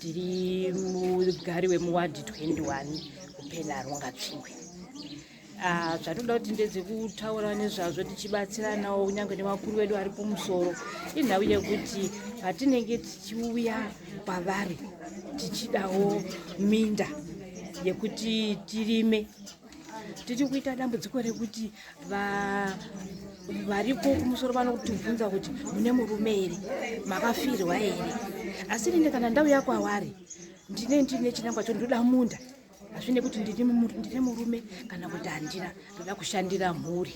ndiri mugari wemuwadhi 21 kupenharo ngatsvingwe. Zvatoda kuti ndedzekutaura nezvazvo tichibatsiranawo kunyange nevakuru vedu vari kumusoro inhau yekuti patinenge tichiuya kwavari tichidawo minda yekuti tirime, tiri kuita dambudziko rekuti variko kumusoro vanotibvunza kuti mune murume here, makafirwa here. Asi ine kana ndauya kwavari ndine chinangwa ndoda munda, hazvine kuti ndine murume kana kuti handina, ndoda kushandira mhuri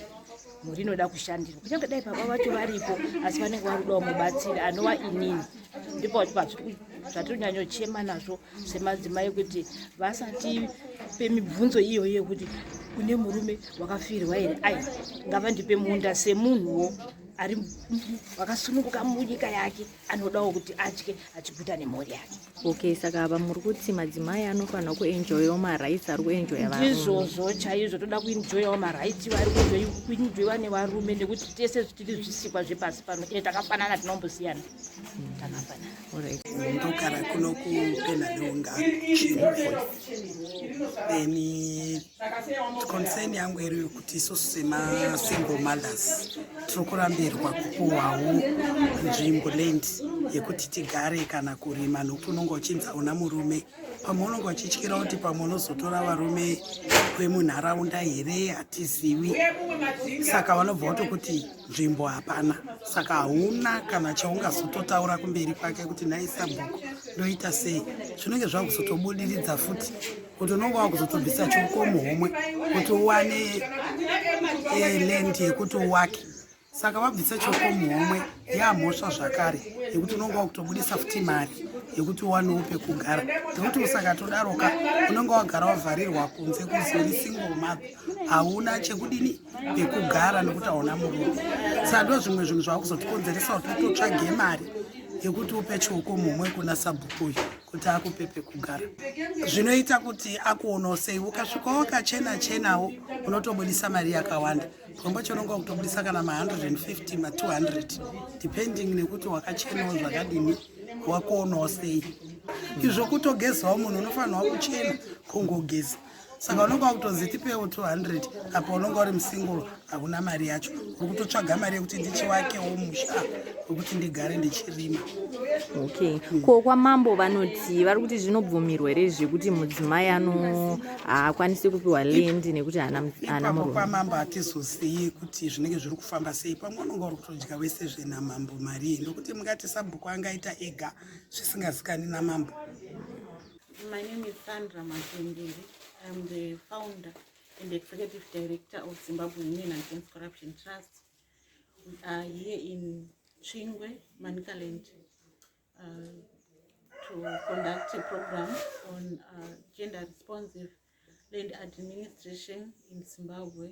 inoda kushandirwa. Kunyange dai baba vacho varipo asi vanenge varudawo mubatsiri anova inini. Ndipo zvatinonyanyochema nazvo semadzimai kuti vasati pemibvunzo iyoyo yekuti une murume wakafirwa here, ngavandipe munda semunhuwo ari wakasununguka munyika yake anodawo kuti atye achiguta nemhuri yake. Okay, saka apa muri kuti madzimai anofanira kuenjoyawo marights ari kuenjoya varume. Ndizvozvo chaizvo, toda kuenjoyawo marights vari kuenjoyiwa nevarume, nekuti tese tiri zvisikwa zvepasi pano takafanana, tinombosiyana takafanana. Ndogara kuno kupenharo ngatsvingwe. Concern yangu iri yokuti isusu sema-single mothers tiri kurambirwa kupuhwawo nzvimbo land yekuti tigare kana kurima, nokuti unonge uchinzi hauna murume. Pamwe unonge uchityira kuti pamwe unozotora varume vemunharaunda here, hatizivi. Saka vanobva kuti nzvimbo hapana, saka hauna kana chaungazototaura kumberi kwake kuti nhai Sabhuku ndoita sei. Zvinenge zvakuzotobudiridza futi kuti unonge wakuzotobvisa chiuko muhomwe kuti uwane land yekuti uwake. Saka wabvisa chiuko muhomwe yamhosva zvakare yekuti unonge wakutobudisa futi mari yekuti uwanewo pekugara, nekuti usakatodaroka unonge wagara wavharirwa kunze kuzori single mother, hauna chekudini pekugara nekuti hauna murume. Saka ndo zvimwe zvinhu zvakuzotikonzeresa kuti utotsvage mari yekuti upe chiuko muhomwe kuna Sabhuku uyu kuti akupe pekugara. Zvinoita kuti akuonawo sei, ukasvika wakachena-chenawo unotobudisa mari yakawanda. Pamwe pacho unonge wakutobudisa kana ma150 ma200 depending nekuti wakachenawo zvakadini, wakuonawo sei. Izvo kutogezawo munhu unofanirwa kuchena kungogeza. Saka unonge wakutonzi tipewo 200 apa unonge uri musingle hakuna mari yacho, uri kutotsvaga mari yekuti ndichiwakewo musha wekuti ndigare ndichirima. Okay. Ko kwamambo vanoti vari kuti zvinobvumirwa here zvekuti mudzimai haakwanisi kupiwa land nekuti haana murume? Kwamambo hatizozivi kuti zvinenge zviri kufamba sei. Pamwe unonge uri kutodya wese zvenamambo mari iyi, ndokuti mungati Sabhuku angaita ega zvisingazikani namambo. My name is Sandra Matendiri. I'm the founder and executive director of Zimbabwe Women Against Corruption Trust. We are here in Chingwe, Manica Land, to conduct a program on gender responsive land administration in Zimbabwe.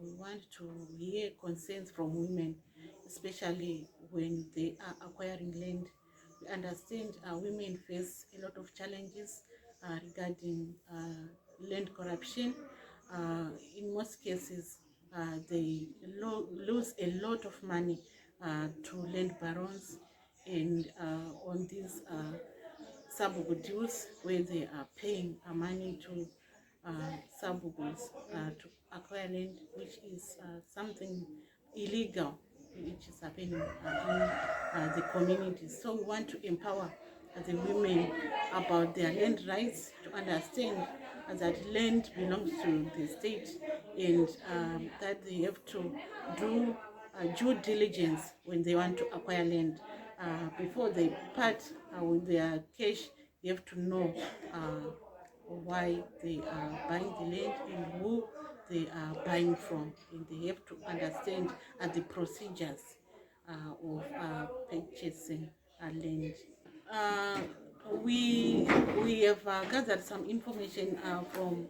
We want to hear concerns from women, especially when they are acquiring land. We understand women face a lot of challenges regarding land corruption. In most cases, they lose a lot of money to land barons and on these Sabhuku deals where they are paying money to Sabhukus to acquire land, which is something illegal which is happening in the community. So we want to empower the women about their land rights, to understand that land belongs to the state and that they have to do due diligence when they want to acquire land. Before they part with their cash, they have to know why they are buying the land and who they are buying from, and they have to understand the procedures of purchasing land. We have gathered some information from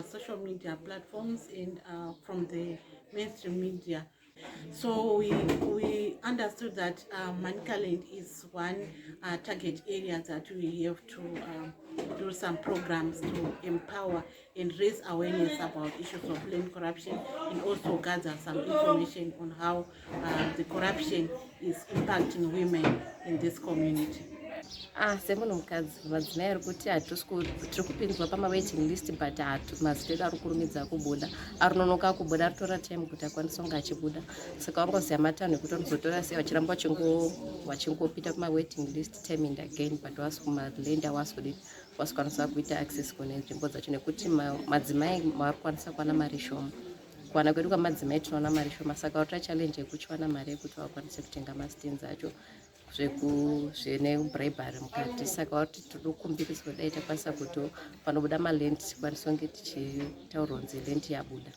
social media platforms and from the mainstream media. So we understood that Manica Land is one target area that we have to do some programs to empower and raise awareness about issues of land corruption, and also gather some information on how the corruption is impacting women in this community. semunhukadzi madzimai ari kuti tiri kupinzwa pamawaiting list but mazita edu ari kurumidza kubuda, arinonoka kubuda, aritora time kuti akwanisa kunge achibuda. Saka wangoziva matanho ekuti wanozotora sei wachiramba wachingopinda pamawaiting list time and again, but wasikumalenda wasikwanisa kuita access kune nzvimbo dzacho nekuti madzimai maari kukwanisa kuwana mari shoma. Kuwana kwedu kwamadzimai tinoona mari shoma, saka watora challenge yekuchiwana mari yekuti wakwanise kutenga masitins acho zvine bribery mukati. Saka wati tiri kukumbiriswa dai takwanisa kuti panobuda maland tikwanisa kunge tichitaura kunzi land yabuda.